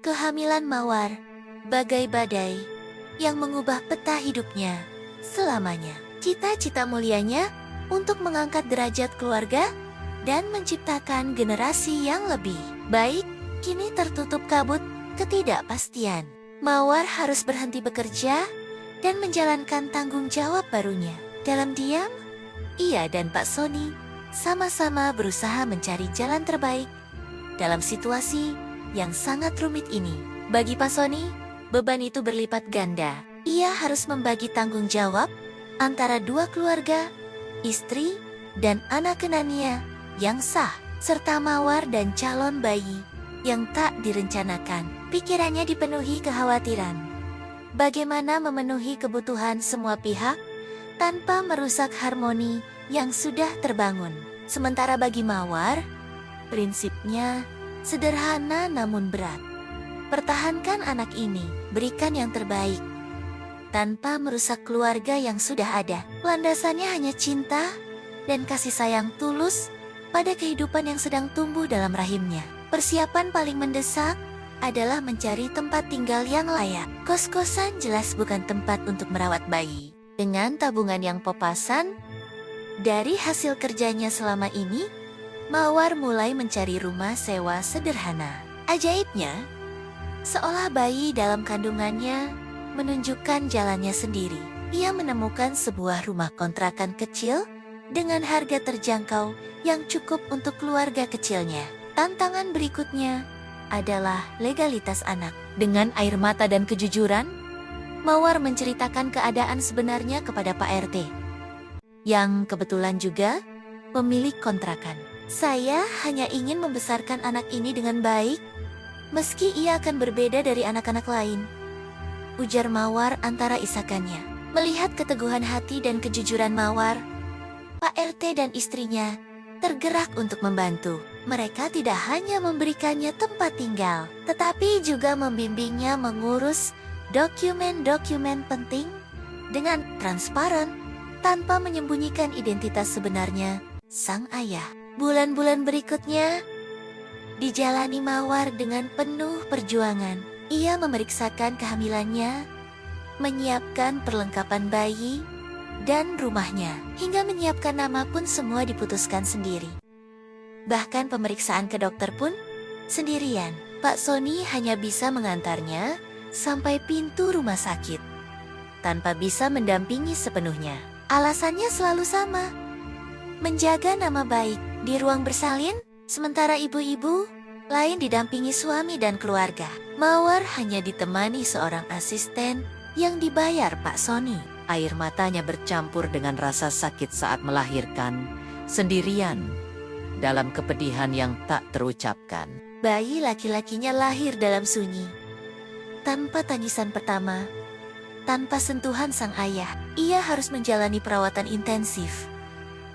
Kehamilan Mawar, bagai badai, yang mengubah peta hidupnya selamanya. Cita-cita mulianya untuk mengangkat derajat keluarga dan menciptakan generasi yang lebih baik, kini tertutup kabut ketidakpastian. Mawar harus berhenti bekerja dan menjalankan tanggung jawab barunya. Dalam diam, ia dan Pak Sony sama-sama berusaha mencari jalan terbaik dalam situasi yang sangat rumit ini. Bagi Pak Sony, beban itu berlipat ganda. Ia harus membagi tanggung jawab antara dua keluarga, istri, dan anak kenannya yang sah, serta Mawar dan calon bayi yang tak direncanakan. Pikirannya dipenuhi kekhawatiran. Bagaimana memenuhi kebutuhan semua pihak tanpa merusak harmoni yang sudah terbangun. Sementara bagi Mawar, prinsipnya sederhana namun berat. Pertahankan anak ini, berikan yang terbaik, tanpa merusak keluarga yang sudah ada. Landasannya hanya cinta dan kasih sayang tulus pada kehidupan yang sedang tumbuh dalam rahimnya. Persiapan paling mendesak adalah mencari tempat tinggal yang layak. Kos-kosan jelas bukan tempat untuk merawat bayi. Dengan tabungan yang pas-pasan, dari hasil kerjanya selama ini, Mawar mulai mencari rumah sewa sederhana. Ajaibnya, seolah bayi dalam kandungannya menunjukkan jalannya sendiri. Ia menemukan sebuah rumah kontrakan kecil dengan harga terjangkau yang cukup untuk keluarga kecilnya. Tantangan berikutnya adalah legalitas anak. Dengan air mata dan kejujuran, Mawar menceritakan keadaan sebenarnya kepada Pak RT, yang kebetulan juga pemilik kontrakan. Saya hanya ingin membesarkan anak ini dengan baik, meski ia akan berbeda dari anak-anak lain, ujar Mawar antara isakannya. Melihat keteguhan hati dan kejujuran Mawar, Pak RT dan istrinya tergerak untuk membantu. Mereka tidak hanya memberikannya tempat tinggal, tetapi juga membimbingnya mengurus dokumen-dokumen penting dengan transparan, tanpa menyembunyikan identitas sebenarnya sang ayah. Bulan-bulan berikutnya dijalani Mawar dengan penuh perjuangan. Ia memeriksakan kehamilannya, menyiapkan perlengkapan bayi, dan rumahnya. Hingga menyiapkan nama pun semua diputuskan sendiri. Bahkan pemeriksaan ke dokter pun sendirian. Pak Sony hanya bisa mengantarnya sampai pintu rumah sakit, tanpa bisa mendampingi sepenuhnya. Alasannya selalu sama, menjaga nama baik. Di ruang bersalin, sementara ibu-ibu lain didampingi suami dan keluarga, Mawar hanya ditemani seorang asisten yang dibayar Pak Sony. Air matanya bercampur dengan rasa sakit saat melahirkan, sendirian, dalam kepedihan yang tak terucapkan. Bayi laki-lakinya lahir dalam sunyi, tanpa tangisan pertama, tanpa sentuhan sang ayah. Ia harus menjalani perawatan intensif.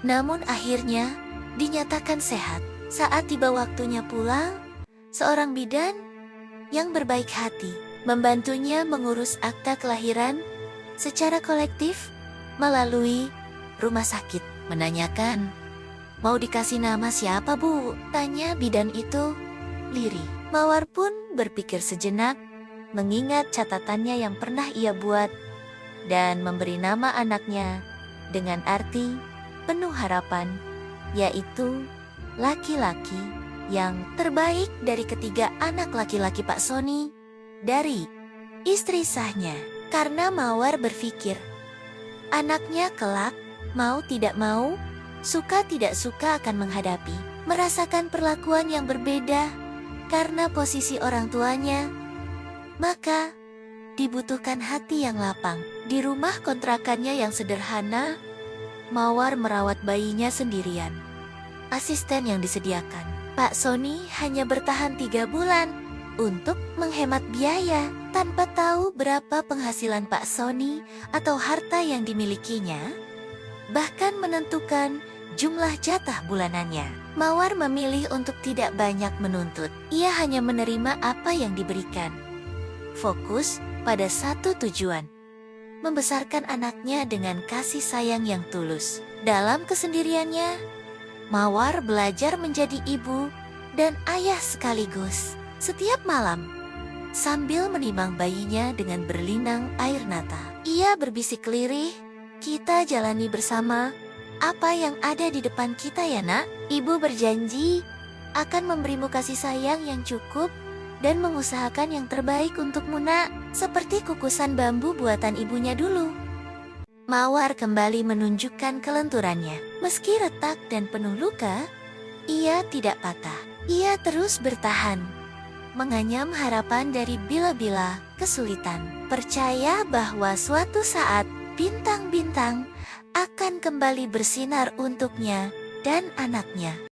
Namun akhirnya dinyatakan sehat. Saat tiba waktunya pulang, seorang bidan yang berbaik hati membantunya mengurus akta kelahiran secara kolektif melalui rumah sakit. Menanyakan, "Mau dikasih nama siapa, Bu?" tanya bidan itu lirih. Mawar pun berpikir sejenak, mengingat catatannya yang pernah ia buat, dan memberi nama anaknya dengan arti penuh harapan, yaitu laki-laki yang terbaik dari ketiga anak laki-laki Pak Sony dari istri sahnya. Karena Mawar berpikir, anaknya kelak, mau tidak mau, suka tidak suka akan menghadapi, merasakan perlakuan yang berbeda karena posisi orang tuanya. Maka dibutuhkan hati yang lapang. Di rumah kontrakannya yang sederhana, Mawar merawat bayinya sendirian. Asisten yang disediakan Pak Sony hanya bertahan 3 bulan untuk menghemat biaya, tanpa tahu berapa penghasilan Pak Sony atau harta yang dimilikinya, bahkan menentukan jumlah jatah bulanannya. Mawar memilih untuk tidak banyak menuntut. Ia hanya menerima apa yang diberikan. Fokus pada satu tujuan, membesarkan anaknya dengan kasih sayang yang tulus. Dalam kesendiriannya, Mawar belajar menjadi ibu dan ayah sekaligus. Setiap malam, sambil menimang bayinya dengan berlinang air mata. Ia berbisik lirih, "Kita jalani bersama apa yang ada di depan kita ya nak. Ibu berjanji akan memberimu kasih sayang yang cukup dan mengusahakan yang terbaik untukmu nak, seperti kukusan bambu buatan ibunya dulu." Mawar kembali menunjukkan kelenturannya. Meski retak dan penuh luka, ia tidak patah. Ia terus bertahan, menganyam harapan dari bila-bila kesulitan. Percaya bahwa suatu saat bintang-bintang akan kembali bersinar untuknya dan anaknya.